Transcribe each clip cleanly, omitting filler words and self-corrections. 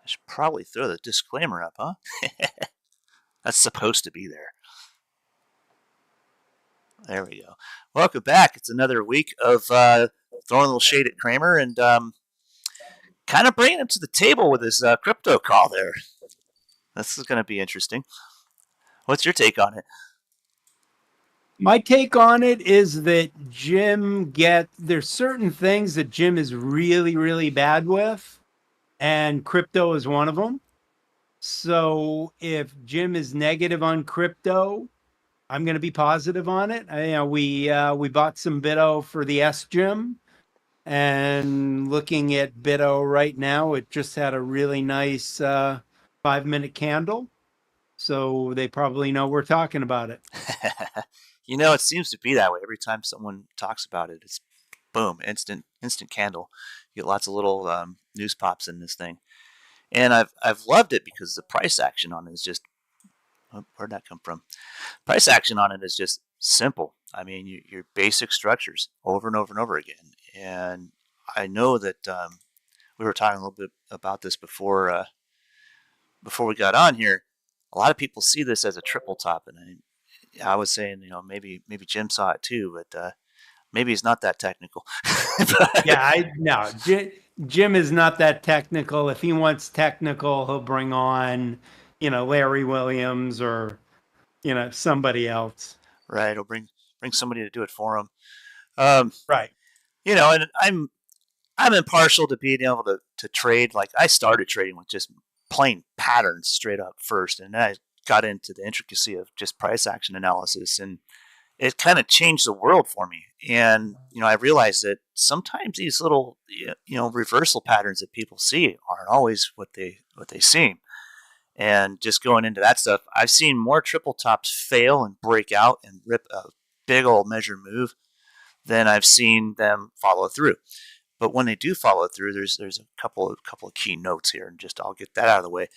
I should probably throw the disclaimer up, huh? That's supposed to be there. There we go. Welcome back. It's another week of throwing a little shade at Cramer and kind of bringing him to the table with his crypto call there. This is going to be interesting. What's your take on it? My take on it is that there's certain things that Jim is really, really bad with, and crypto is one of them. So if Jim is negative on crypto, I'm going to be positive on it. We bought some Bitto for the SJIM, and looking at Bitto right now, it just had a really nice 5-minute candle. So they probably know we're talking about it. It seems to be that way. Every time someone talks about it, it's boom, instant candle. You get lots of little news pops in this thing. And I've loved it because the price action on it is just, where'd that come from? Price action on it is just simple. I mean, your basic structures over and over and over again. And I know that we were talking a little bit about this before we got on here. A lot of people see this as a triple top, and I was saying, maybe Jim saw it too, but maybe he's not that technical. No, Jim is not that technical. If he wants technical, he'll bring on, Larry Williams or, somebody else. Right, he'll bring somebody to do it for him. Right. And I'm impartial to being able to trade. Like, I started trading with just plain patterns straight up first, and then I got into the intricacy of just price action analysis, and it kind of changed the world for me. And I realized that sometimes these little reversal patterns that people see aren't always what they seem. And just going into that stuff, I've seen more triple tops fail and break out and rip a big old measure move than I've seen them follow through. But when they do follow through, there's a couple of key notes here, and just I'll get that out of the way.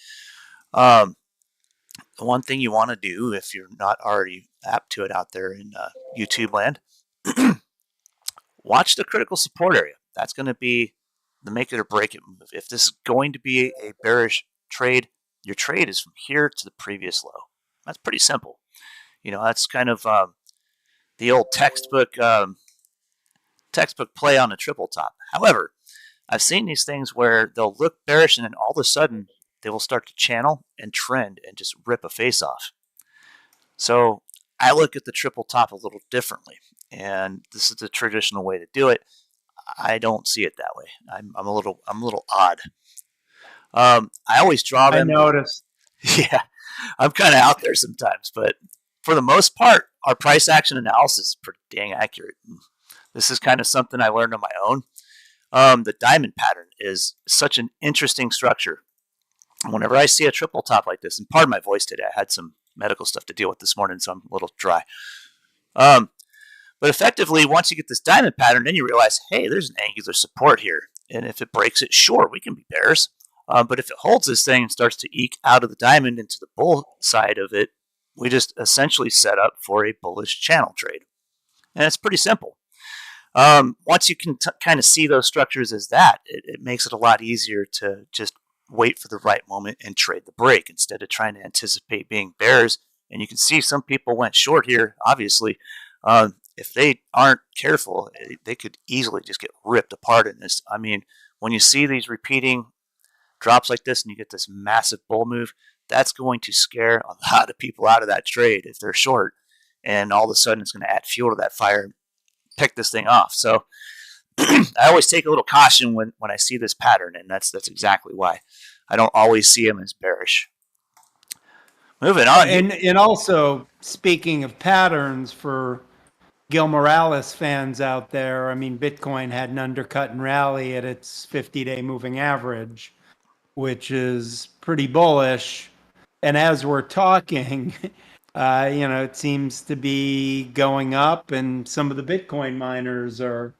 The one thing you want to do, if you're not already apt to it out there in YouTube land, watch the critical support area. That's going to be the make it or break it move. If this is going to be a bearish trade, your trade is from here to the previous low. That's pretty simple. That's kind of the old textbook play on a triple top. However, I've seen these things where they'll look bearish and then all of a sudden they will start to channel and trend and just rip a face off. So I look at the triple top a little differently, and this is the traditional way to do it. I don't see it that way. I'm a little odd. I always draw them. I noticed. Yeah, I'm kind of out there sometimes, but for the most part, our price action analysis is pretty dang accurate. This is kind of something I learned on my own. The diamond pattern is such an interesting structure. Whenever I see a triple top like this, and pardon my voice today, I had some medical stuff to deal with this morning, so I'm a little dry. But effectively, once you get this diamond pattern, then you realize, hey, there's an angular support here. And if it breaks it, sure, we can be bears. But if it holds this thing and starts to eke out of the diamond into the bull side of it, we just essentially set up for a bullish channel trade. And it's pretty simple. Once you can kind of see those structures as that, it makes it a lot easier to just wait for the right moment and trade the break instead of trying to anticipate being bears. And you can see some people went short here, obviously. If they aren't careful, they could easily just get ripped apart in this. I mean, when you see these repeating drops like this and you get this massive bull move, that's going to scare a lot of people out of that trade if they're short. And all of a sudden it's going to add fuel to that fire and pick this thing off. So I always take a little caution when I see this pattern, and that's exactly why. I don't always see them as bearish. Moving on. And also, speaking of patterns for Gil Morales fans out there, I mean, Bitcoin had an undercut and rally at its 50-day moving average, which is pretty bullish. And as we're talking, it seems to be going up, and some of the Bitcoin miners are,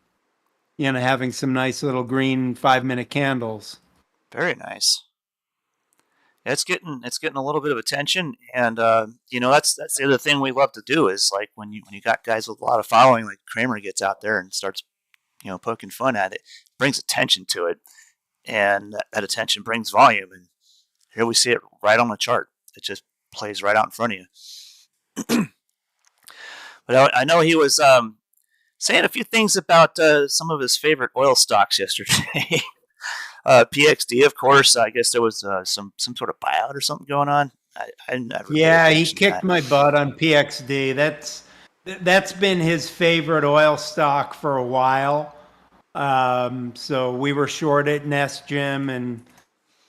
having some nice little green 5-minute candles. Very nice. It's getting a little bit of attention, and that's the other thing we love to do is, like, when you got guys with a lot of following, like Cramer gets out there and starts poking fun at it, brings attention to it, and that attention brings volume. And Here we see it right on the chart. It just plays right out in front of you. But I know he was saying a few things about some of his favorite oil stocks yesterday. PXD, of course. I guess there was some sort of buyout or something going on. I never paid Yeah, he attention to kicked that. my butt on PXD. That's been his favorite oil stock for a while. So we were short it in SJIM and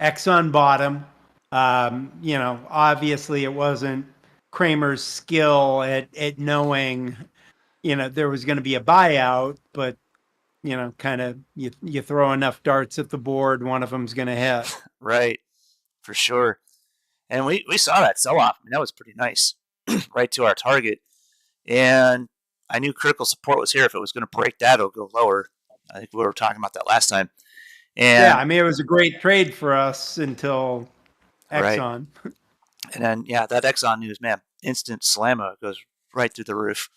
Exxon bottom. Obviously it wasn't Cramer's skill at knowing, there was going to be a buyout, but kind of you throw enough darts at the board, one of them's going to hit. Right, for sure. And we saw that sell off. I mean, that was pretty nice, right to our target. And I knew critical support was here. If it was going to break that, it'll go lower. I think we were talking about that last time. Yeah, And I mean it was a great trade for us until right, Exxon. and then that Exxon news, man, instant slammo goes right through the roof.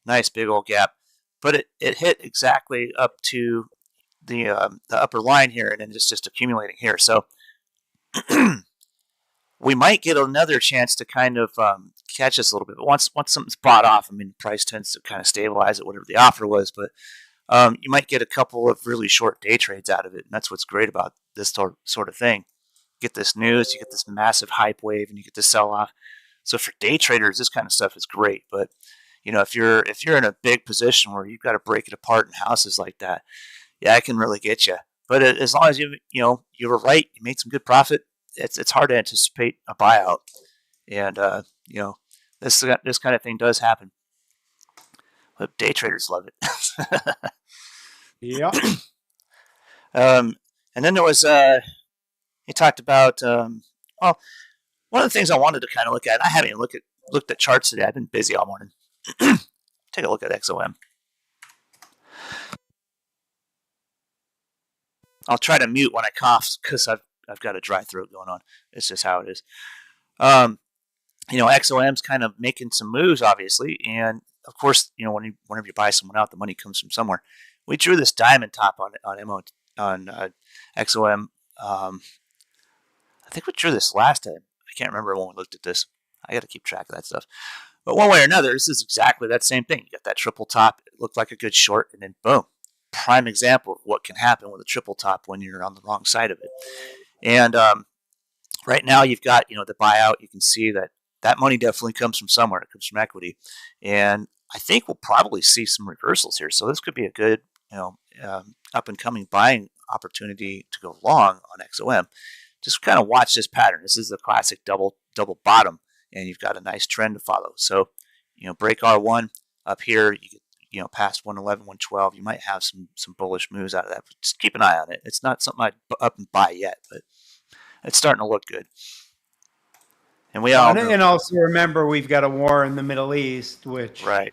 Nice big old gap, but it hit exactly up to the upper line here, and then it's just accumulating here. So we might get another chance to kind of catch us a little bit. But once something's bought off, I mean, the price tends to kind of stabilize at whatever the offer was. But you might get a couple of really short day trades out of it, and that's what's great about this sort of thing. You get this news, you get this massive hype wave, and you get this sell off. So for day traders, this kind of stuff is great. But if you're in a big position where you've got to break it apart in houses like that, yeah, it can really get you. But as long as you were right, you made some good profit. It's hard to anticipate a buyout, and this kind of thing does happen. But day traders love it. Yeah. And then there was he talked about well, one of the things I wanted to kind of look at. I haven't even looked at charts today. I've been busy all morning. Take a look at XOM. I'll try to mute when I cough because I've got a dry throat going on. It's just how it is. XOM's kind of making some moves, obviously, and of course, whenever you buy someone out, the money comes from somewhere. We drew this diamond top on XOM. I think we drew this last time. I can't remember when we looked at this. I got to keep track of that stuff. But one way or another, this is exactly that same thing. You got that triple top. It looked like a good short, and then boom. Prime example of what can happen with a triple top when you're on the wrong side of it. And right now you've got, the buyout. You can see that money definitely comes from somewhere. It comes from equity. And I think we'll probably see some reversals here. So this could be a good, up and coming buying opportunity to go long on XOM. Just kind of watch this pattern. This is the classic double bottom, and you've got a nice trend to follow. So, break R1 up here, you get, past 111, 112, you might have some bullish moves out of that. But just keep an eye on it. It's not something I'd up and buy yet, but it's starting to look good. And we all know. And also remember, we've got a war in the Middle East, which right.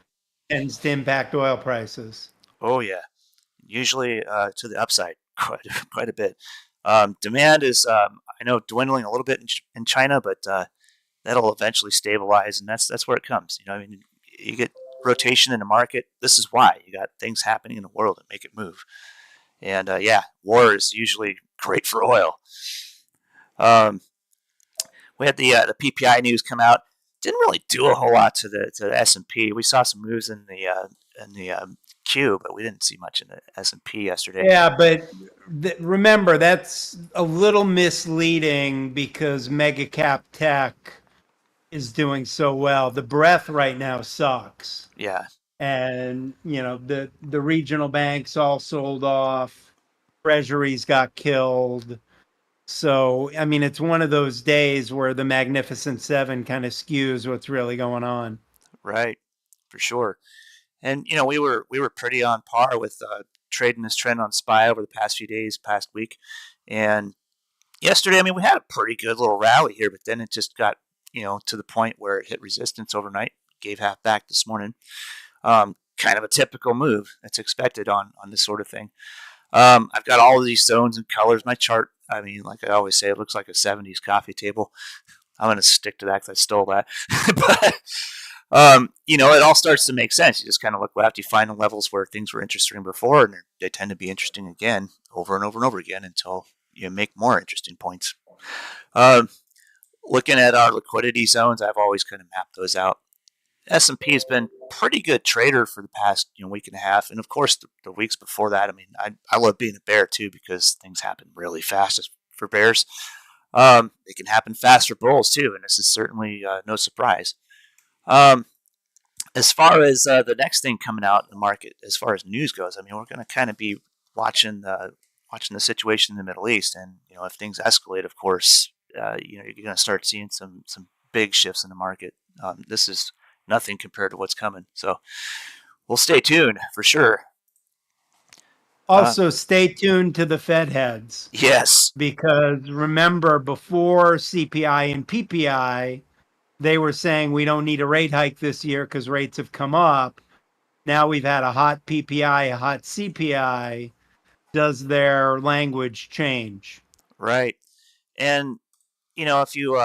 tends to impact oil prices. Oh yeah, usually to the upside quite a bit. Demand is, I know, dwindling a little bit in China, but that'll eventually stabilize, and that's where it comes. You get rotation in the market. This is why you got things happening in the world that make it move. And war is usually great for oil. We had the PPI news come out. Didn't really do a whole lot to the S&P. We saw some moves in the Q, but we didn't see much in the S&P yesterday. Yeah, but remember, that's a little misleading because mega cap tech is doing so well. The breadth right now sucks. Yeah. And, the regional banks all sold off. Treasuries got killed. So, I mean, it's one of those days where the Magnificent Seven kind of skews what's really going on. Right, for sure. And we were pretty on par with trading this trend on SPY over the past few days, past week. And yesterday, I mean, we had a pretty good little rally here, but then it just got to the point where it hit resistance overnight, gave half back this morning. Kind of a typical move that's expected on this sort of thing. I've got all of these zones and colors. My chart, I mean, like I always say, it looks like a 70s coffee table. I'm going to stick to that because I stole that. But, it all starts to make sense. You just kind of look after you find the levels where things were interesting before, and they tend to be interesting again over and over and over again until you make more interesting points. Um, Looking at our liquidity zones, I've always kind of mapped those out. S&P has been pretty good trader for the past week and a half, and of course the weeks before that. I mean, I love being a bear too because things happen really fast for bears. They can happen fast for bulls too, and this is certainly no surprise. Um, as far as the next thing coming out in the market, as far as news goes, I mean, we're going to kind of be watching the situation in the Middle East, and if things escalate, of course, you're going to start seeing some big shifts in the market. This is nothing compared to what's coming, so we'll stay tuned for sure. Also, stay tuned to the Fed heads. Yes. Because remember, before CPI and PPI, they were saying we don't need a rate hike this year because rates have come up. Now we've had a hot PPI, a hot CPI. Does their language change? Right. And if you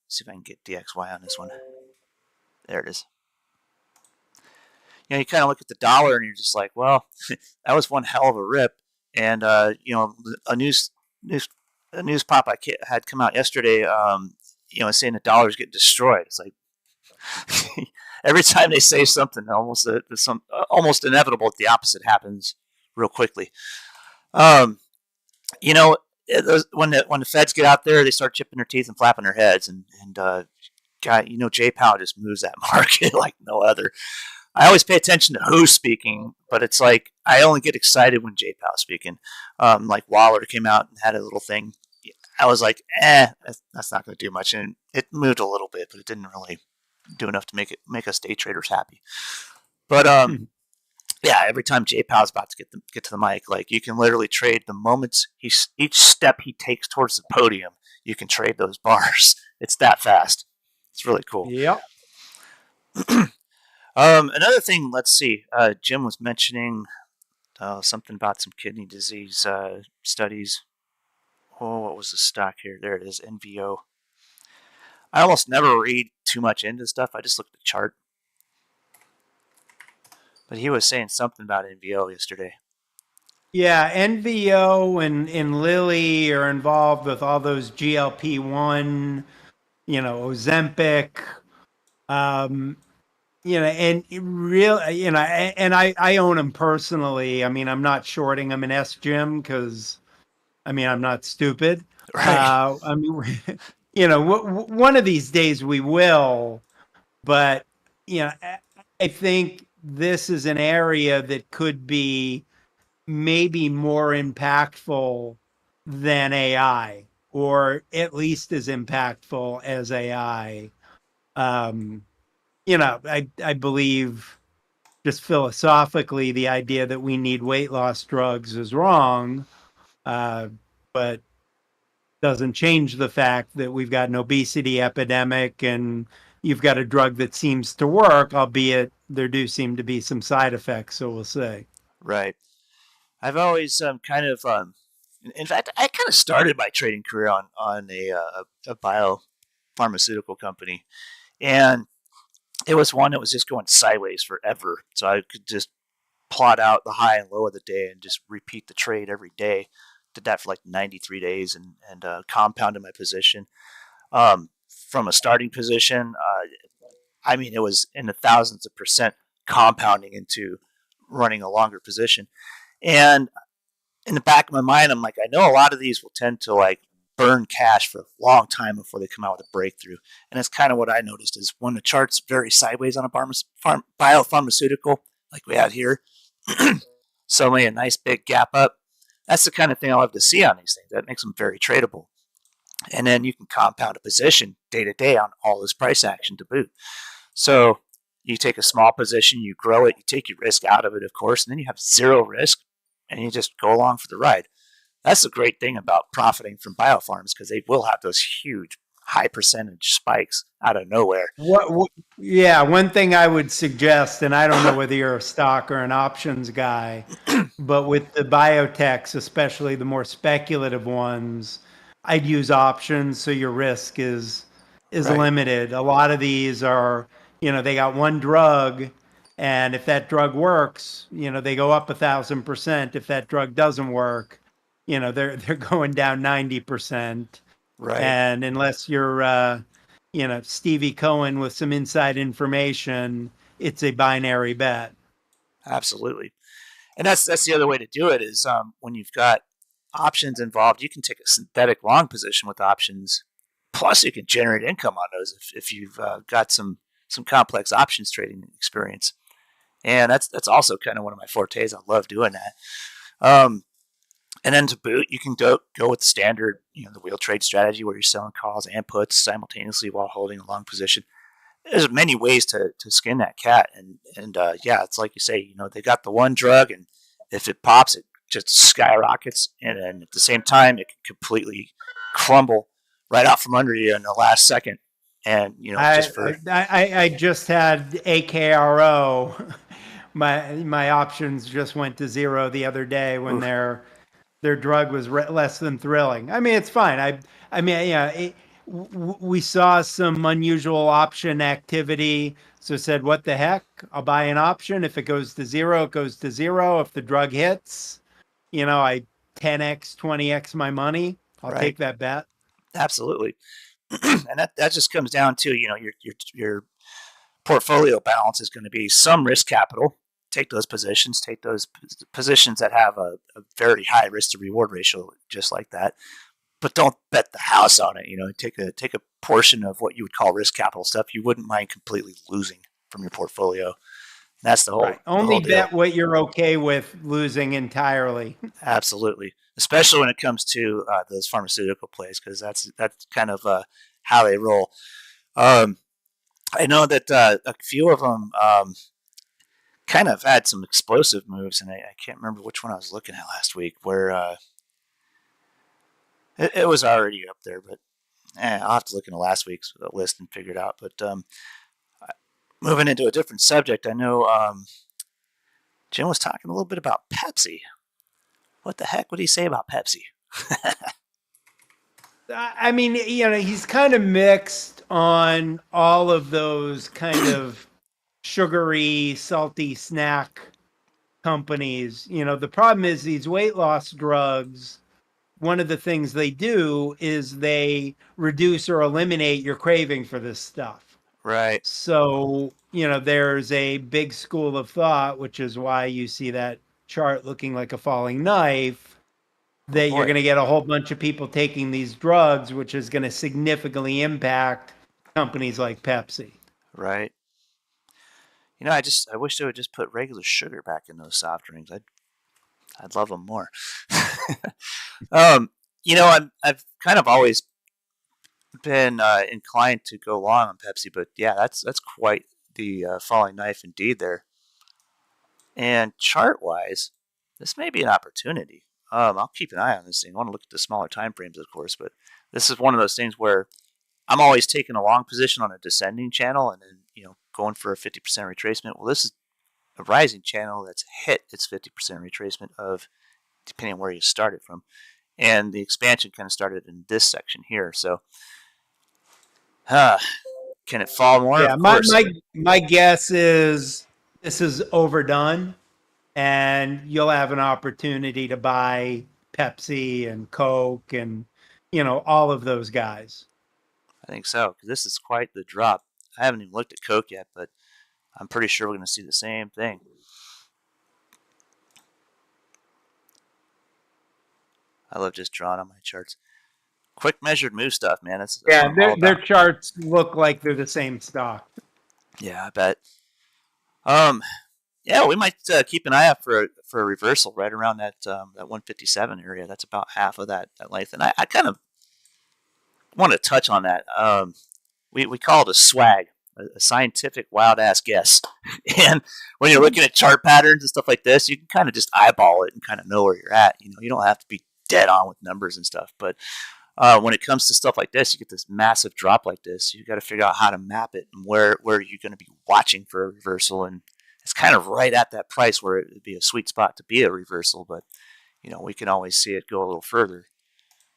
see if I can get DXY on this one. There it is. You kind of look at the dollar and you're just like, well, that was one hell of a rip. And a news pop I had come out yesterday, saying the dollar's getting destroyed. It's like every time they say something, almost inevitable, the opposite happens real quickly. When the feds get out there, they start chipping their teeth and flapping their heads, and Jay Powell just moves that market like no other. I always pay attention to who's speaking, but it's like I only get excited when Jay Powell's speaking. Like Waller came out and had a little thing. I was like, that's not going to do much, and it moved a little bit, but it didn't really do enough to make us day traders happy. But yeah, every time Jay Powell's about to get to the mic, like you can literally trade the moments each step he takes towards the podium. You can trade those bars. It's that fast. It's really cool. Yep. Another thing, let's see. Jim was mentioning something about some kidney disease studies. Oh, what was the stock here? There it is, NVO. I almost never read too much into stuff. I just look at the chart. But he was saying something about NVO yesterday. Yeah, NVO and Lilly are involved with all those GLP-1, Ozempic, and I own them personally. I mean, I'm not shorting them in SJIM because, I'm not stupid. Right. One of these days we will, but I think this is an area that could be maybe more impactful than AI, or at least as impactful as AI. I believe just philosophically the idea that we need weight loss drugs is wrong, but doesn't change the fact that we've got an obesity epidemic and you've got a drug that seems to work, albeit there do seem to be some side effects. So we'll see. Right. I've always kind of, in fact, I kind of started my trading career on a biopharmaceutical company, and it was one that was just going sideways forever. So I could just plot out the high and low of the day and just repeat the trade every day. Did that for like 93 days and compounded my position. From a starting position, it was in the thousands of percent compounding into running a longer position. And in the back of my mind, I'm like, I know a lot of these will tend to like burn cash for a long time before they come out with a breakthrough. And that's kind of what I noticed is when the chart's very sideways on a biopharmaceutical, like we had here, suddenly a nice big gap up. That's the kind of thing I love to see on these things. That makes them very tradable. And then you can compound a position day to day on all this price action to boot. So you take a small position, you grow it, you take your risk out of it, of course, and then you have zero risk and you just go along for the ride. That's the great thing about profiting from biofarms because they will have those huge high percentage spikes out of nowhere. Yeah, one thing I would suggest, and I don't know whether you're a stock or an options guy, but with the biotechs, especially the more speculative ones, I'd use options so your risk is Right. limited. A lot of these are, they got one drug, and if that drug works, they go up 1,000%. If that drug doesn't work, they're going down 90%. Right. And unless you're, Stevie Cohen with some inside information, it's a binary bet. Absolutely. And that's the other way to do it is when you've got options involved, you can take a synthetic long position with options. Plus, you can generate income on those if you've got some complex options trading experience. And that's also kind of one of my fortes. I love doing that. Um, and then to boot, you can go with the standard, the wheel trade strategy where you're selling calls and puts simultaneously while holding a long position. There's many ways to skin that cat, and yeah, it's like you say, they got the one drug, and if it pops, it just skyrockets, and then at the same time, it can completely crumble right out from under you in the last second, and just for I just had AKRO. My options just went to zero the other day when oof, their drug was less than thrilling. I mean, it's fine. I mean, yeah, we saw some unusual option activity. So said, what the heck? I'll buy an option. If it goes to zero, it goes to zero. If the drug hits, I 10x, 20x my money. I'll right, take that bet. absolutely, and that just comes down to your portfolio balance is going to be some risk capital. Take those positions. Take those positions that have a very high risk to reward ratio, just like that. But don't bet the house on it. Take a portion of what you would call risk capital stuff you wouldn't mind completely losing from your portfolio. That's the whole Right. the whole Only deal. bet what you're okay with losing entirely. Absolutely, especially when it comes to those pharmaceutical plays, because that's kind of how they roll. Um, I know that a few of them kind of had some explosive moves, and I can't remember which one I was looking at last week, where it was already up there, but I'll have to look into last week's list and figure it out. But moving into a different subject, I know Jim was talking a little bit about Pepsi. What the heck would he say about Pepsi? I mean, he's kind of mixed on all of those kind of sugary, salty snack companies. The problem is these weight loss drugs, one of the things they do is they reduce or eliminate your craving for this stuff. Right. So, there's a big school of thought, which is why you see that chart looking like a falling knife, Oh that you're boy. going to get a whole bunch of people taking these drugs, which is going to significantly impact companies like Pepsi. Right. I wish they would just put regular sugar back in those soft drinks. I'd love them more. um, I've kind of always been inclined to go long on Pepsi, but yeah, that's quite the falling knife indeed there. And chart wise, this may be an opportunity. I'll keep an eye on this thing. I want to look at the smaller time frames, of course, but this is one of those things where I'm always taking a long position on a descending channel and then going for a 50% retracement. Well, this is a rising channel that's hit its 50% retracement of depending on where you started from, and the expansion kind of started in this section here. So, can it fall more? Yeah, Of my course. my my guess is this is overdone, and you'll have an opportunity to buy Pepsi and Coke and all of those guys. I think so because this is quite the drop. I haven't even looked at Coke yet, but I'm pretty sure we're going to see the same thing. I love just drawing on my charts. Quick measured move stuff, man. That's what Yeah, I'm all their about. charts look like they're the same stock. Yeah, I bet. Um, yeah, we might keep an eye out for a reversal right around that 157 area. That's about half of that length, and I kind of want to touch on that. We call it a swag, a scientific wild ass guess. And when you're looking at chart patterns and stuff like this, you can kind of just eyeball it and kind of know where you're at. You don't have to be dead on with numbers and stuff, but when it comes to stuff like this, you get this massive drop like this. You got to figure out how to map it and where you're going to be watching for a reversal. And it's kind of right at that price where it would be a sweet spot to be a reversal. But we can always see it go a little further.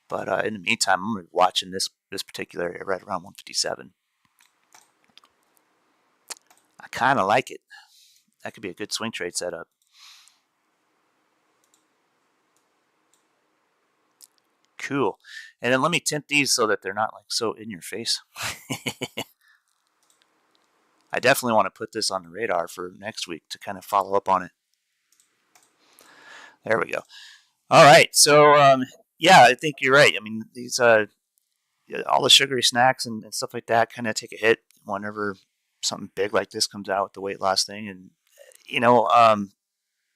But in the meantime, I'm going to be watching this particular area right around 157. I kind of like it. That could be a good swing trade setup. Cool. And then let me tint these so that they're not like so in your face. I definitely want to put this on the radar for next week to kind of follow up on it. There we go. All right. So, yeah, I think you're right. I mean, these all the sugary snacks and stuff like that kind of take a hit whenever something big like this comes out with the weight loss thing. And, you know,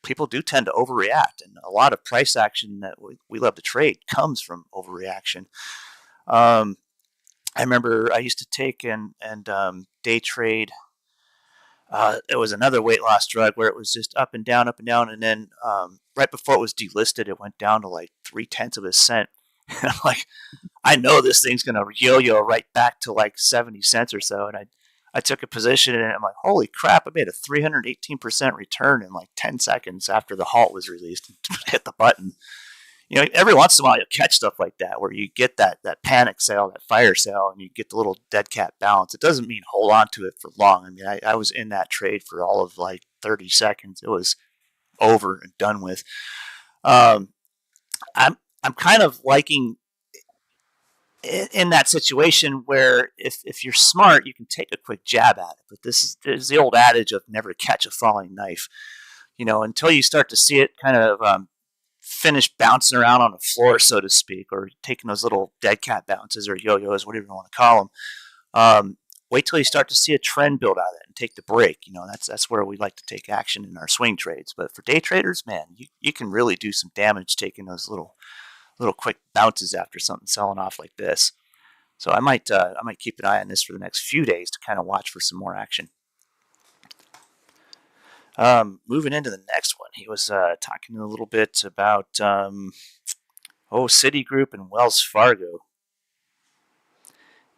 people do tend to overreact. And a lot of price action that we love to trade comes from overreaction. I remember I used to take and day trade. It was another weight loss drug where it was just up and down, and then right before it was delisted, it went down to like 0.3 of a cent. And I'm like, I know this thing's gonna yo-yo right back to like 70 cents or so, and I took a position and I'm like, holy crap! I made a 318% return in like 10 seconds after the halt was released. Hit the button. You know, every once in a while you'll catch stuff like that where you get that panic sale, that fire sale, and you get the little dead cat bounce. It doesn't mean hold on to it for long. I mean, I was in that trade for all of like 30 seconds. It was over and done with. I'm kind of liking in that situation where if you're smart, you can take a quick jab at it. But this is the old adage of never catch a falling knife. You know, until you start to see it kind of finish bouncing around on the floor, so to speak, or taking those little dead cat bounces or yo-yos, whatever you want to call them. Wait till you start to see a trend build out of it and take the break. You know, that's where we like to take action in our swing trades. But for day traders, man, you can really do some damage taking those little quick bounces after something selling off like this. So I might keep an eye on this for the next few days to kind of watch for some more action. Moving into the next one, he was talking a little bit about Citigroup and Wells Fargo.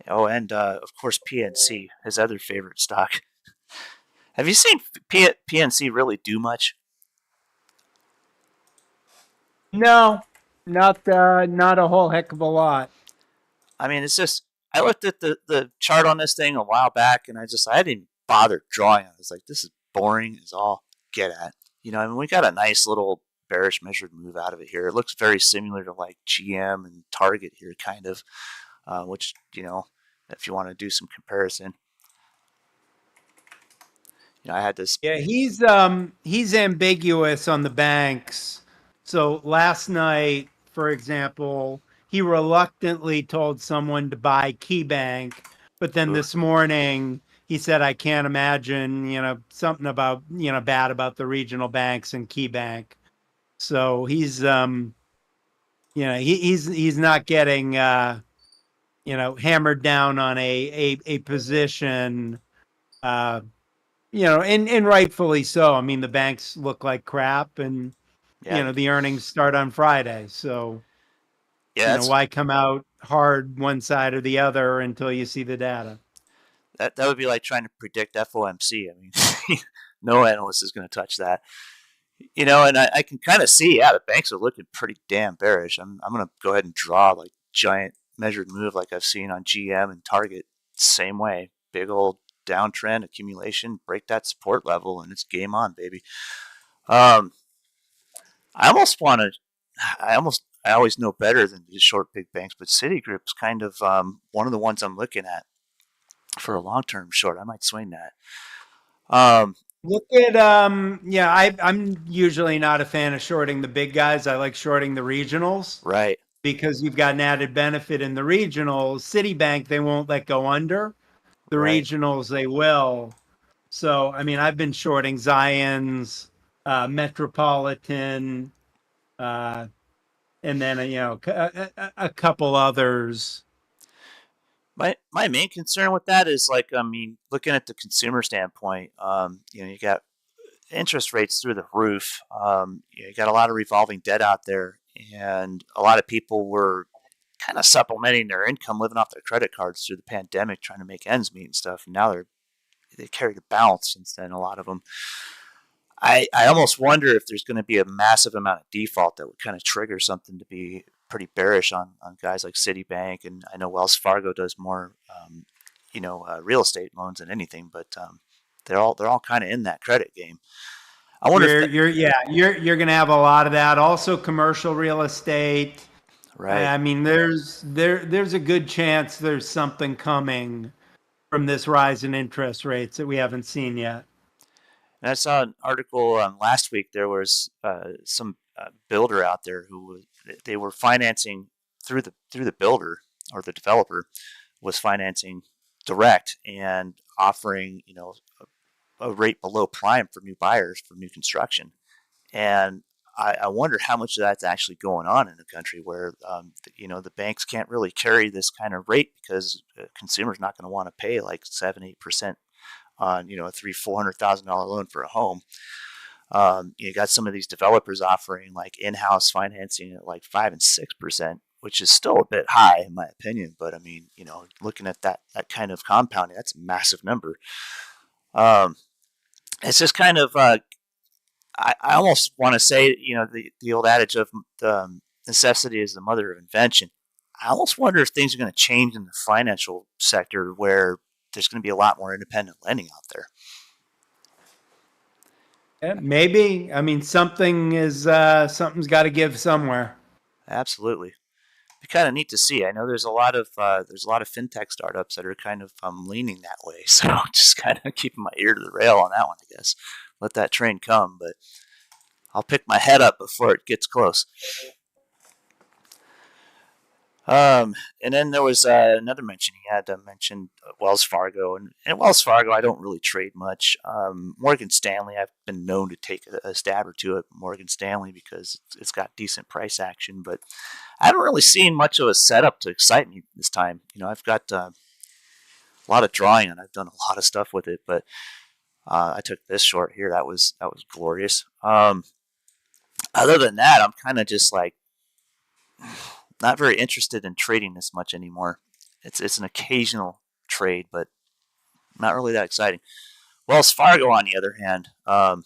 Oh, and of course PNC, his other favorite stock. Have you seen PNC really do much? No, not a whole heck of a lot. I mean, it's just I looked at the chart on this thing a while back, and I didn't bother drawing it. I was like, this is boring as all get at. You know, I mean, we got a nice little bearish measured move out of it here. It looks very similar to like GM and Target here, kind of, which, you know, if you want to do some comparison. You know, I had this. Yeah, he's ambiguous on the banks. So last night, for example, he reluctantly told someone to buy KeyBank, but then this morning he said, I can't imagine, you know, something about, you know, bad about the regional banks and KeyBank. So he's you know, he's not getting you know, hammered down on a position you know, and rightfully so. I mean, the banks look like crap, and Yeah, you know, the earnings start on Friday. So, yeah, you know, why come out hard one side or the other until you see the data? that would be like trying to predict FOMC. I mean, no analyst is going to touch that. You know, and I can kind of see, yeah, the banks are looking pretty damn bearish. I'm going to go ahead and draw like giant measured move like I've seen on GM and Target. Same way, big old downtrend accumulation, break that support level, and it's game on, baby. Um, I almost want to. I always know better than to short big banks, but Citigroup's kind of one of the ones I'm looking at for a long term short. I might swing that. Look at yeah, I'm usually not a fan of shorting the big guys. I like shorting the regionals. Right. Because you've got an added benefit in the regionals. Citibank, they won't let go under. The Right. regionals, they will. So, I mean, I've been shorting Zions, Metropolitan, and then, you know, a couple others. My main concern with that is like, I mean, looking at the consumer standpoint, you know, you got interest rates through the roof. You got a lot of revolving debt out there, and a lot of people were kind of supplementing their income, living off their credit cards through the pandemic, trying to make ends meet and stuff. And now they carry the balance since then. A lot of them. I almost wonder if there's going to be a massive amount of default that would kind of trigger something to be pretty bearish on guys like Citibank, and I know Wells Fargo does more, you know, real estate loans than anything, but they're all kind of in that credit game. I wonder you're going to have a lot of that. Also, commercial real estate. Right. I mean, there's a good chance there's something coming from this rise in interest rates that we haven't seen yet. And I saw an article last week. There was some builder out there they were financing through the builder, or the developer was financing direct and offering a rate below prime for new buyers for new construction. And I wonder how much of that's actually going on in the country where the banks can't really carry this kind of rate because consumers not going to want to pay like 7-8% on a $300,000-400,000 loan for a home. You got some of these developers offering like in-house financing at like 5 and 6%, which is still a bit high in my opinion. But I mean, looking at that kind of compounding, that's a massive number. Um, it's just kind of I almost want to say, the old adage of necessity is the mother of invention. I almost wonder if things are going to change in the financial sector where there's going to be a lot more independent lending out there. Yeah, maybe. I mean, something's got to give somewhere. Absolutely, be kind of neat to see. I know there's a lot of fintech startups that are kind of leaning that way. So just kind of keeping my ear to the rail on that one, I guess. Let that train come, but I'll pick my head up before it gets close. And then there was another mention. He had mentioned Wells Fargo, and Wells Fargo, I don't really trade much. Morgan Stanley, I've been known to take a stab or two at Morgan Stanley because it's got decent price action, but I haven't really seen much of a setup to excite me this time. I've got a lot of drawing, and I've done a lot of stuff with it, but I took this short here. That was glorious. Other than that, I'm kind of just like not very interested in trading this much anymore. It's an occasional trade, but not really that exciting. Wells Fargo, on the other hand, I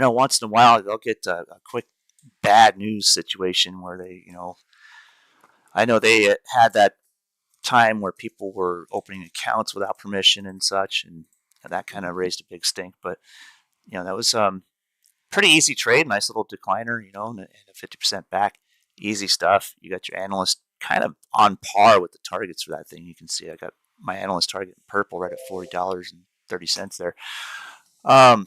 know once in a while they'll get a quick bad news situation where I know they had that time where people were opening accounts without permission and such, and that kind of raised a big stink. But that was pretty easy trade, nice little decliner, and a 50% back. Easy stuff. You got your analyst kind of on par with the targets for that thing. You can see I got my analyst target in purple right at $40.30 there. Other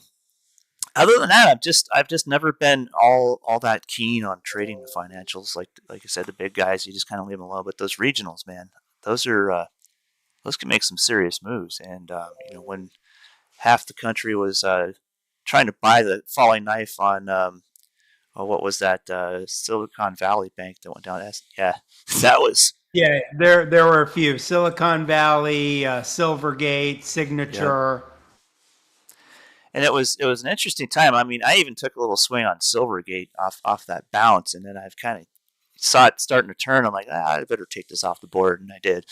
than that, I've just never been all that keen on trading the financials. Like I said, the big guys you just kind of leave them alone. But those regionals, man, those can make some serious moves. And when half the country was trying to buy the falling knife on what was that Silicon Valley Bank that went down? Yeah, that was. Yeah, there were a few: Silicon Valley, Silvergate, Yep. Signature. And it was an interesting time. I mean, I even took a little swing on Silvergate off that bounce, and then I've kind of saw it starting to turn. I'm like, I better take this off the board, and I did.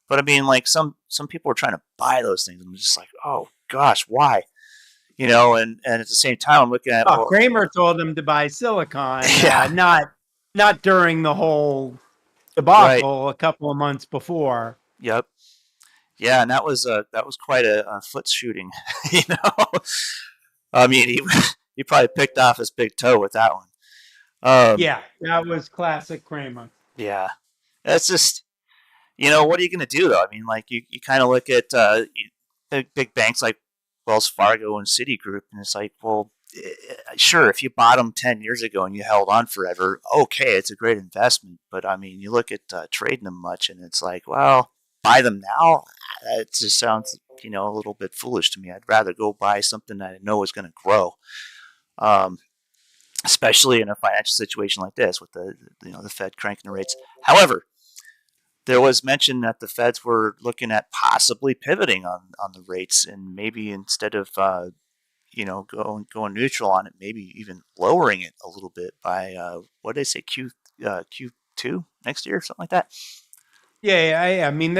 But I mean, like some people were trying to buy those things, and I'm just like, oh gosh, why? And at the same time, I'm looking at, Oh, well, Cramer told them to buy Silicon, yeah, not during the whole right, debacle a couple of months before. yep, yeah, and that was quite a foot shooting, you know. I mean, he probably picked off his big toe with that one. Um, Yeah, that was classic Cramer. yeah, that's just what are you going to do though? I mean, like you kind of look at big banks like Wells Fargo and Citigroup, and it's like, well, sure, if you bought them 10 years ago and you held on forever, okay, it's a great investment. But I mean, you look at trading them much, and it's like, well, buy them now. It just sounds, a little bit foolish to me. I'd rather go buy something that I know is going to grow, um, especially in a financial situation like this with the Fed cranking the rates. However, there was mention that the Feds were looking at possibly pivoting on the rates, and maybe instead of going neutral on it, maybe even lowering it a little bit by what did they say, Q2 next year, something like that. Yeah. I mean,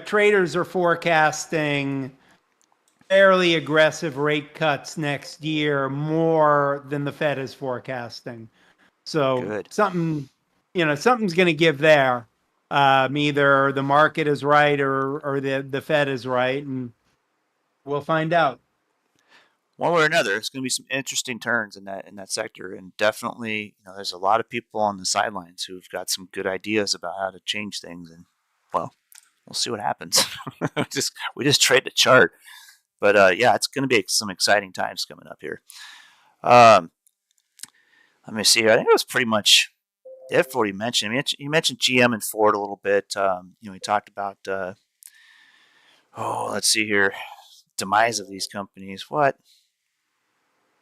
traders are forecasting fairly aggressive rate cuts next year, more than the Fed is forecasting. So Good. something's going to give there. Either the market is right or the Fed is right, and we'll find out. one way or another, it's going to be some interesting turns in that sector, and definitely, there's a lot of people on the sidelines who've got some good ideas about how to change things, and well, we'll see what happens. we just trade the chart, but yeah, it's going to be some exciting times coming up here. Um, Let me see. I think it was pretty much it for what you mentioned. I mean, you mentioned GM and Ford a little bit. We talked about let's see here, demise of these companies. What?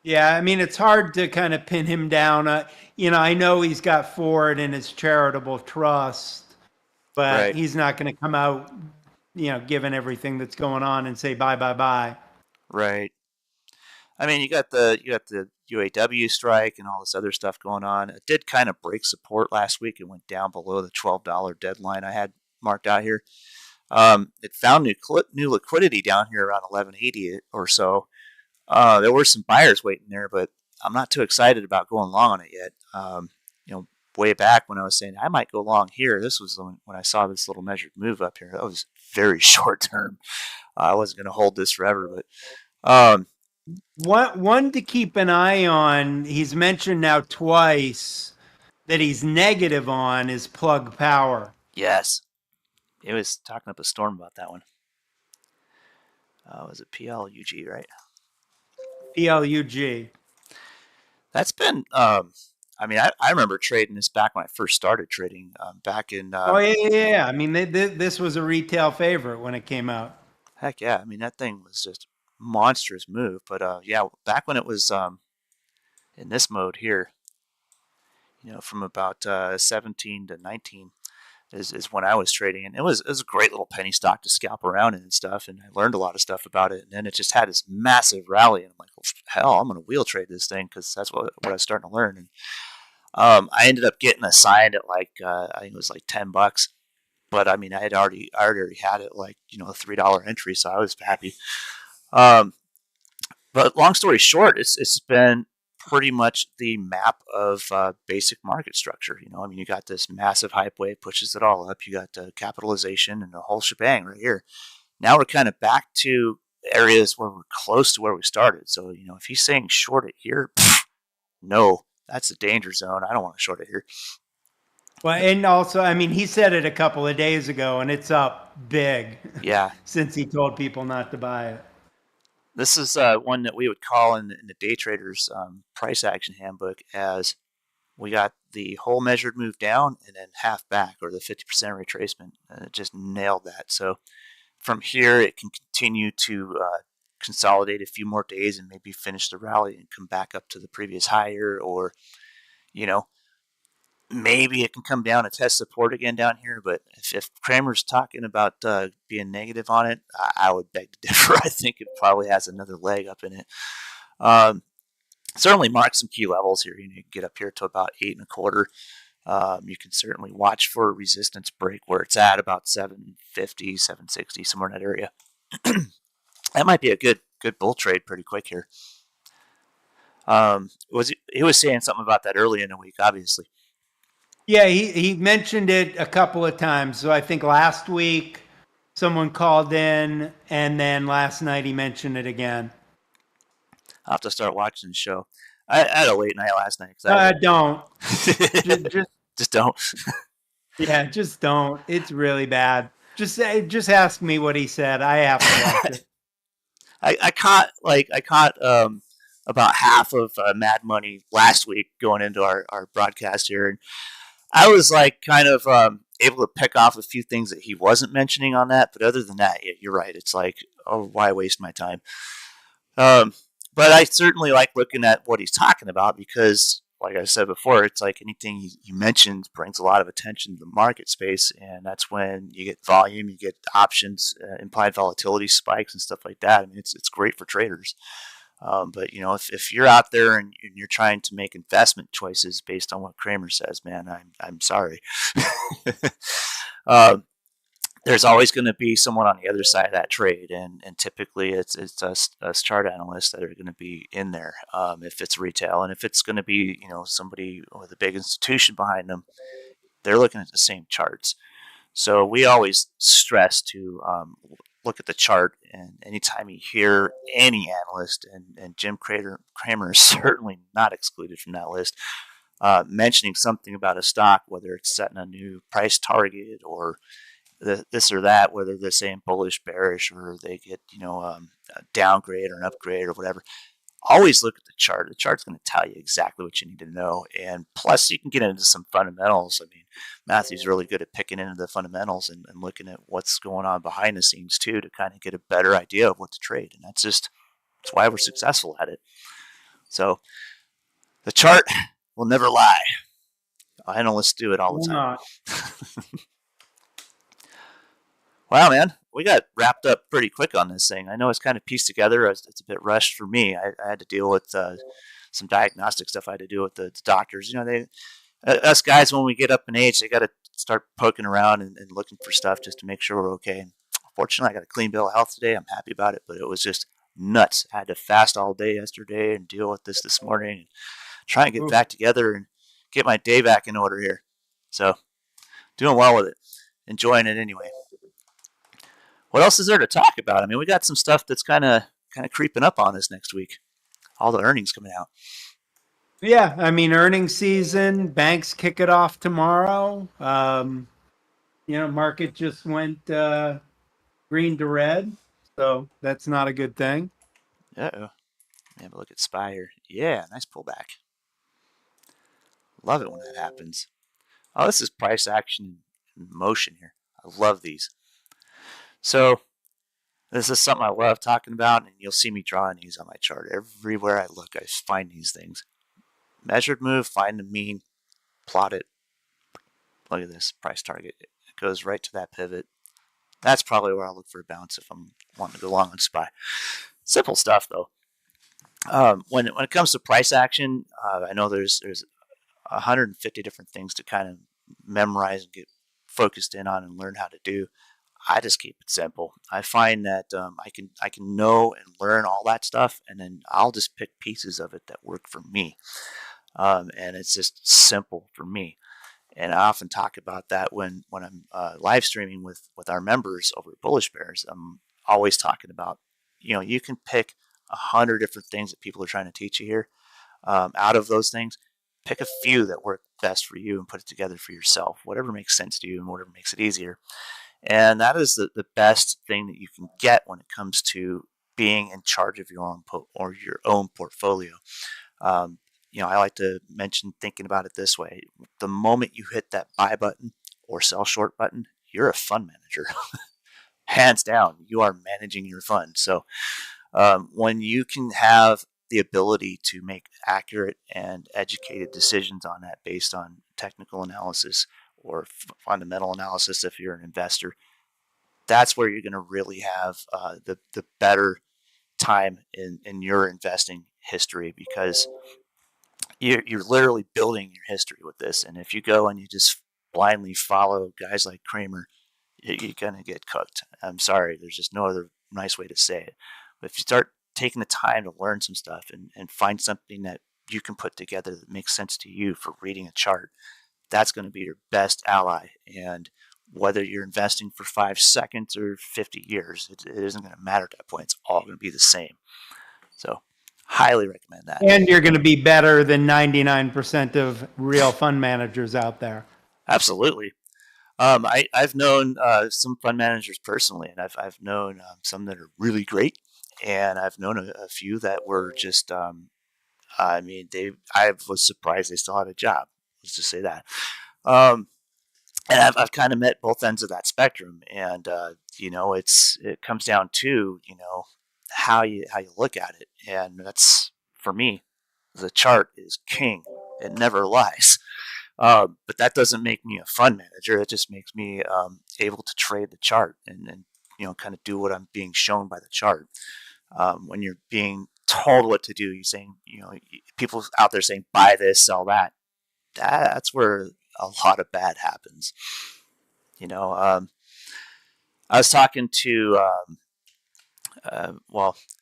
Yeah, I mean, it's hard to kind of pin him down. I know he's got Ford in his charitable trust, but Right, he's not going to come out, given everything that's going on and say bye, bye, bye. right. I mean, you got the UAW strike and all this other stuff going on. It did kind of break support last week. It went down below the $12 deadline I had marked out here. It found new liquidity down here around 1180 or so. There were some buyers waiting there, but I'm not too excited about going long on it yet. Way back when I was saying I might go long here, this was when I saw this little measured move up here. That was very short term. I wasn't going to hold this forever, but One to keep an eye on, he's mentioned now twice that he's negative on is Plug Power. yes, it was talking up a storm about that one. Was it PLUG, right? PLUG. That's been, I mean, I remember trading this back when I first started trading, back in, Oh, yeah. I mean, this was a retail favorite when it came out. heck yeah. I mean, that thing was just monstrous move. But yeah, back when it was in this mode here, from about 17 to 19 is when I was trading, and it was a great little penny stock to scalp around in and stuff, and I learned a lot of stuff about it. And then it just had this massive rally, and I'm like, well, hell, I'm going to wheel trade this thing because that's what I was starting to learn. And I ended up getting assigned at like I think it was like $10, but I mean I already had it like a $3 entry, so I was happy. Um, but long story short, it's been pretty much the map of basic market structure. I mean, you got this massive hype wave pushes it all up. You got capitalization and the whole shebang right here. Now we're kind of back to areas where we're close to where we started. So if he's saying short it here, no, that's a danger zone. I don't want to short it here. Well, and also, I mean, he said it a couple of days ago, and it's up big Yeah, since he told people not to buy it. this is one that we would call in the day traders price action handbook as we got the whole measured move down and then half back, or the 50% retracement, and it just nailed that. So from here, it can continue to consolidate a few more days and maybe finish the rally and come back up to the previous higher, or you know maybe it can come down and test support again down here. But if Cramer's talking about being negative on it, I would beg to differ. I think it probably has another leg up in it. Um, Certainly mark some key levels here. You can get up here to about 8.25. You can certainly watch for a resistance break where it's at about 750, 760, somewhere in that area. That might be a good bull trade pretty quick here. He was saying something about that early in the week, obviously. Yeah, he mentioned it a couple of times. So I think last week someone called in, and then last night he mentioned it again. I'll have to start watching the show. I had a late night last night. Don't. just don't. Yeah, just don't. It's really bad. Just ask me what he said. I have to watch it. I caught about half of Mad Money last week going into our broadcast here, and I was like kind of able to pick off a few things that he wasn't mentioning on that. But other than that, you're right. It's like, oh, why waste my time? But I certainly like looking at what he's talking about because, like I said before, it's like anything he mentions brings a lot of attention to the market space, and that's when you get volume, you get options, implied volatility spikes, and stuff like that. I mean, it's great for traders. But if you're out there and you're trying to make investment choices based on what Cramer says, man, I'm sorry. There's always going to be someone on the other side of that trade, and typically it's us chart analysts that are going to be in there. If it's retail, and if it's going to be somebody with a big institution behind them, they're looking at the same charts. So we always stress to look at the chart, and anytime you hear any analyst, and Jim Cramer is certainly not excluded from that list, mentioning something about a stock, whether it's setting a new price target or this or that, whether they're saying bullish, bearish, or they get a downgrade or an upgrade or whatever. Always look at the chart. The chart's going to tell you exactly what you need to know, and plus you can get into some fundamentals. I mean, Matthew's really good at picking into the fundamentals and looking at what's going on behind the scenes too, to kind of get a better idea of what to trade, and that's why we're successful at it. So the chart will never lie. Analysts do it all the time. Wow, man, we got wrapped up pretty quick on this thing. I know it's kind of pieced together. It's a bit rushed for me. I had to deal with some diagnostic stuff I had to do with the doctors. Us guys, when we get up in age, they got to start poking around and looking for stuff just to make sure we're okay. And fortunately, I got a clean bill of health today. I'm happy about it, but it was just nuts. I had to fast all day yesterday and deal with this morning and try and get back together and get my day back in order here. So, doing well with it. Enjoying it anyway. What else is there to talk about? I mean, we got some stuff that's kind of creeping up on us next week. All the earnings coming out. Yeah, I mean, earnings season. Banks kick it off tomorrow. Market just went green to red, so that's not a good thing. Uh-oh. Have a look at Spire. Yeah, nice pullback. Love it when that happens. Oh, this is price action in motion here. I love these. So this is something I love talking about, and you'll see me drawing these on my chart. Everywhere I look, I find these things. Measured move, find the mean, plot it. Look at this price target. It goes right to that pivot. That's probably where I'll look for a bounce if I'm wanting to go long on SPY. Simple stuff, though. When it comes to price action, I know there's 150 different things to kind of memorize and get focused in on and learn how to do. I just keep it simple. I find that I can know and learn all that stuff, and then I'll just pick pieces of it that work for me. And it's just simple for me. And I often talk about that when I'm live streaming with our members over at Bullish Bears. I'm always talking about, you can pick 100 different things that people are trying to teach you here. Out of those things, pick a few that work best for you and put it together for yourself, whatever makes sense to you and whatever makes it easier. And that is the best thing that you can get when it comes to being in charge of your own portfolio. I like to mention thinking about it this way. The moment you hit that buy button or sell short button, you're a fund manager. Hands down, you are managing your fund. So when you can have the ability to make accurate and educated decisions on that based on technical analysis or fundamental analysis if you're an investor, that's where you're going to really have the better time in your investing history, because you're literally building your history with this. And if you go and you just blindly follow guys like Cramer, you're going to get cooked. I'm sorry, there's just no other nice way to say it. But if you start taking the time to learn some stuff and find something that you can put together that makes sense to you for reading a chart, that's going to be your best ally. And whether you're investing for 5 seconds or 50 years, it isn't going to matter at that point. It's all going to be the same. So highly recommend that. And you're going to be better than 99% of real fund managers out there. Absolutely. I've known some fund managers personally, and I've known some that are really great, and I've known a few that were just, I was surprised they still had a job. Let's just say that. And I've kind of met both ends of that spectrum, and it comes down to how you look at it, and that's, for me, the chart is king. It never lies. But that doesn't make me a fund manager. It just makes me able to trade the chart and kind of do what I'm being shown by the chart. When you're being told what to do, you're saying, people out there saying buy this, sell that. That's where a lot of bad happens. I was talking to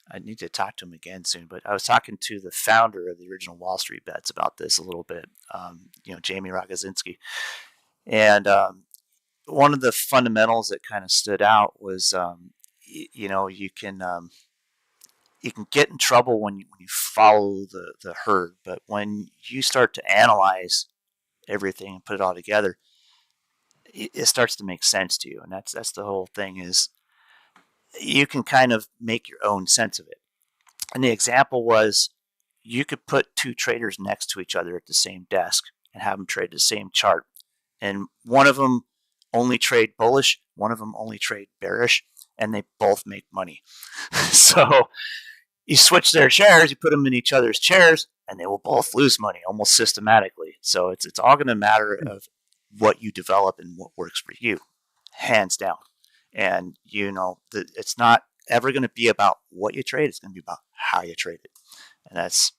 I need to talk to him again soon, but I was talking to the founder of the original Wall Street Bets about this a little bit, Jamie Rogozinski. And one of the fundamentals that kind of stood out was you know, you can get in trouble when you follow the herd, but when you start to analyze everything and put it all together, it starts to make sense to you. And that's the whole thing, is you can kind of make your own sense of it. And the example was, you could put two traders next to each other at the same desk and have them trade the same chart. And one of them only trade bullish, one of them only trade bearish, and they both make money. So you switch their chairs, you put them in each other's chairs, and they will both lose money almost systematically. So it's all going to matter of what you develop and what works for you, hands down. And you know, it's not ever going to be about what you trade. It's going to be about how you trade it, and that's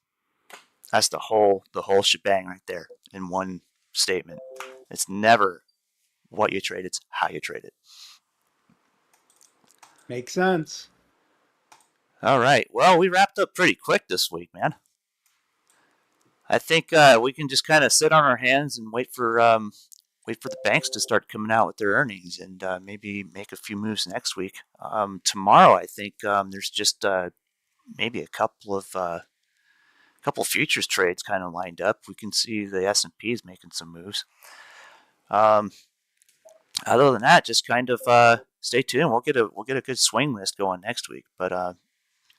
the whole shebang right there in one statement. It's never what you trade; it's how you trade it. Makes sense. All right. Well, we wrapped up pretty quick this week, man. I think we can just kind of sit on our hands and wait for the banks to start coming out with their earnings, and maybe make a few moves next week. Tomorrow, I think there's just maybe a couple futures trades kind of lined up. We can see the S&P is making some moves. Other than that, just kind of stay tuned. We'll get a good swing list going next week, but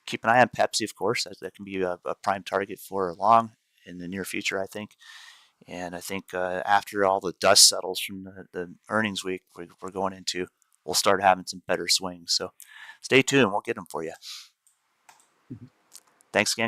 keep an eye on Pepsi, of course. That can be a prime target for long in the near future, I think. And I think after all the dust settles from the earnings week we're going into, we'll start having some better swings. So stay tuned. We'll get them for you. Thanks again.